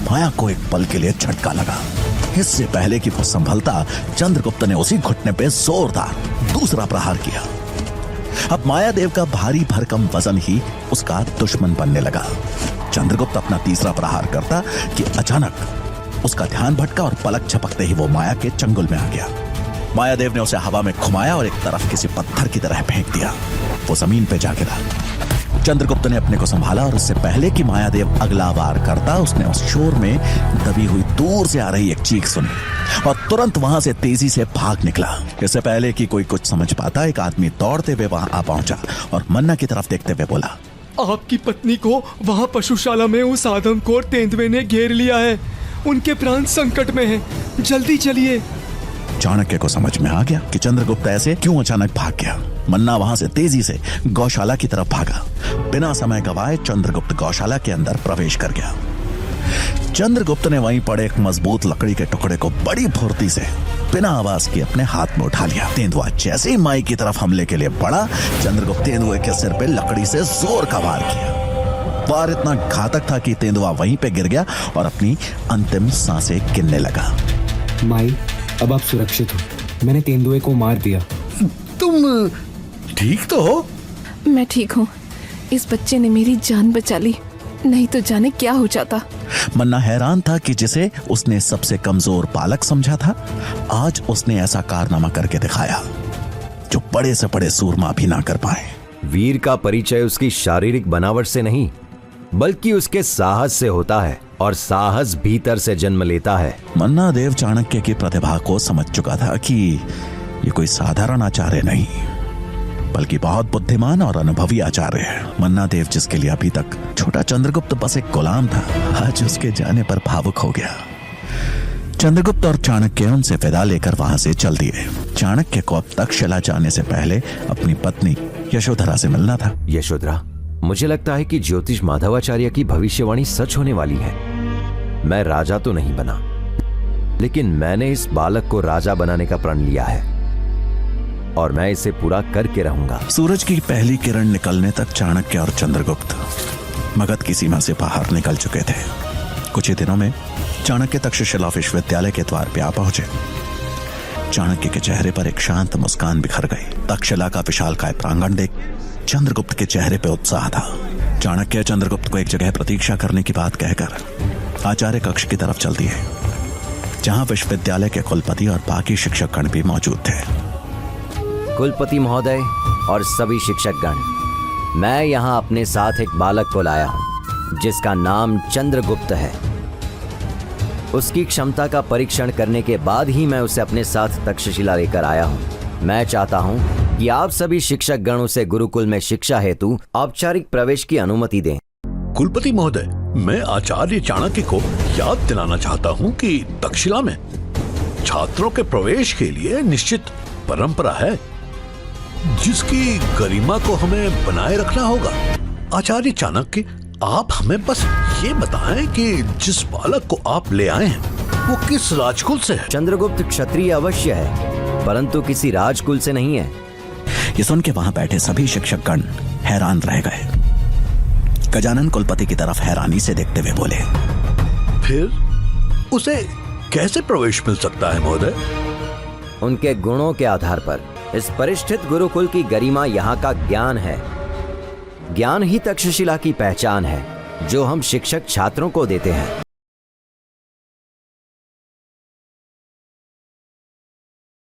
माया को एक पल के लिए झटका लगा। इससे पहले कि वो संभलता, चंद्रगुप्त ने उसी घुटने पे जोरदार दूसरा प्रहार किया। अब मायादेव का भारी भरकम वजन ही उसका दुश्मन बनने लगा। चंद्रगुप्त अपना तीसरा प्रहार करता कि अचानक उसका ध्यान भटका और पलक झपकते ही वो माया के चंगुल में आ गया। मायादेव ने उसे हवा में घुमाया और एक तरफ किसी पत्थर की तरह फेंक दिया। वो जमीन पे जा गिरा। चंद्रगुप्त ने अपने को संभाला और उससे पहले कि मायादेव अगला वार करता, उसने उस शोर में दबी हुई दूर से आ रही एक चीख सुनी और तुरंत वहां से तेजी से भाग निकला। इससे पहले कि कोई कुछ समझ पाता, एक आदमी दौड़ते हुए वहां आ पहुंचा और मन्ना की तरफ देखते हुए बोला, आपकी पत्नी को वहाँ पशुशाला में उस आदमखोर तेंदुए ने घेर लिया है। उनके प्राण संकट में हैं। जल्दी चलिए। चाणक्य को समझ में आ गया कि चंद्रगुप्त ऐसे क्यों अचानक भाग गया। मन्ना वहां से तेजी से गौशाला की तरफ भागा। बिना समय गवाए चंद्रगुप्त गौशाला के अंदर प्रवेश कर गया। चंद्रगुप्त ने वहीं पड़े एक मजबूत लकड़ी के टुकड़े को बड़ी फुर्ती से बिना आवाज के अपने हाथ में उठा लिया। तेंदुआ जैसे ही माई की तरफ हमले के लिए बढ़ा, चंद्रगुप्त तेंदुए के सिर पे लकड़ी से जोर का वार किया। वार इतना घातक था कि तेंदुआ वहीं पे गिर गया और अपनी अंतिम सांसें गिनने लगा। माई, अब आप सुरक्षित हो। मैंने तेंदुए को मार दिया। तुम ठीक तो हो? मैं ठीक हूँ। इस बच्चे ने मेरी जान बचा ली, नहीं तो जाने क्या हो जाता। मन्ना हैरान था कि जिसे उसने सबसे कमजोर बालक समझा था, आज उसने ऐसा कारनामा करके दिखाया जो बड़े से बड़े सूरमा भी ना कर पाए। वीर का परिचय उसकी शारीरिक बनावट से नहीं, बल्कि उसके साहस से होता है, और साहस भीतर से जन्म लेता है। मन्ना देव चाणक्य की प्रतिभा को समझ चुका था कि ये कोई साधारण आचार्य नहीं, बल्कि बहुत बुद्धिमान और अनुभवी आचार्य है। मन्ना देव, जिसके लिए अभी तक छोटा चंद्रगुप्त बस एक गुलाम था, आज उसके जाने पर भावुक हो गया। चंद्रगुप्त और चाणक्य उनसे विदा लेकर वहां से चल दिए। चाणक्य को अब तक्षशिला जाने से पहले अपनी पत्नी यशोधरा से मिलना था। यशोधरा, मुझे लगता है कि ज्योतिष माधवाचार्य की भविष्यवाणी सच होने वाली है। मैं राजा तो नहीं बना, लेकिन मैंने इस बालक को राजा बनाने का प्रण लिया है और मैं इसे पूरा करके रहूंगा। सूरज की पहली किरण निकलने तक चाणक्य और चंद्रगुप्त मगध की सीमा से बाहर निकल चुके थे। कुछ ही दिनों में चाणक्य तक्षशिला विश्वविद्यालय के द्वार पे आ पहुंचे। चाणक्य के चेहरे पर एक शांत मुस्कान बिखर गई। तक्षशिला का विशालकाय प्रांगण देख चंद्रगुप्त के चेहरे पे उत्साह था। चाणक्य चंद्रगुप्त को एक जगह प्रतीक्षा करने की बात कहकर आचार्य कक्ष की तरफ चल दिए, जहां विश्वविद्यालय के कुलपति और बाकी शिक्षकगण भी मौजूद थे। कुलपति महोदय और सभी शिक्षकगण, मैं यहाँ अपने साथ एक बालक को लाया हूँ जिसका नाम चंद्रगुप्त है। उसकी क्षमता का परीक्षण करने के बाद ही मैं उसे अपने साथ तक्षशिला लेकर आया हूँ। मैं चाहता हूँ कि आप सभी शिक्षकगण उसे गुरुकुल में शिक्षा हेतु औपचारिक प्रवेश की अनुमति दें। कुलपति महोदय, मैं आचार्य चाणक्य को याद दिलाना चाहता हूँ कि तक्षशिला में छात्रों के प्रवेश के लिए निश्चित परंपरा है, जिसकी गरिमा को हमें बनाए रखना होगा। आचार्य चाणक्य, आप हमें बस ये बताएं कि जिस बालक को आप ले आए हैं वो किस राजकुल से है? चंद्रगुप्त क्षत्रिय अवश्य है, परंतु किसी राजकुल से नहीं है। ये सुन के वहां बैठे सभी शिक्षकगण हैरान रह गए। गजानन कुलपति की तरफ हैरानी से देखते हुए बोले, फिर उसे कैसे प्रवेश मिल सकता है महोदय? उनके गुणों के आधार पर इस परिष्ठित गुरुकुल की गरिमा यहाँ का ज्ञान है। ज्ञान ही तक्षशिला की पहचान है, जो हम शिक्षक छात्रों को देते हैं।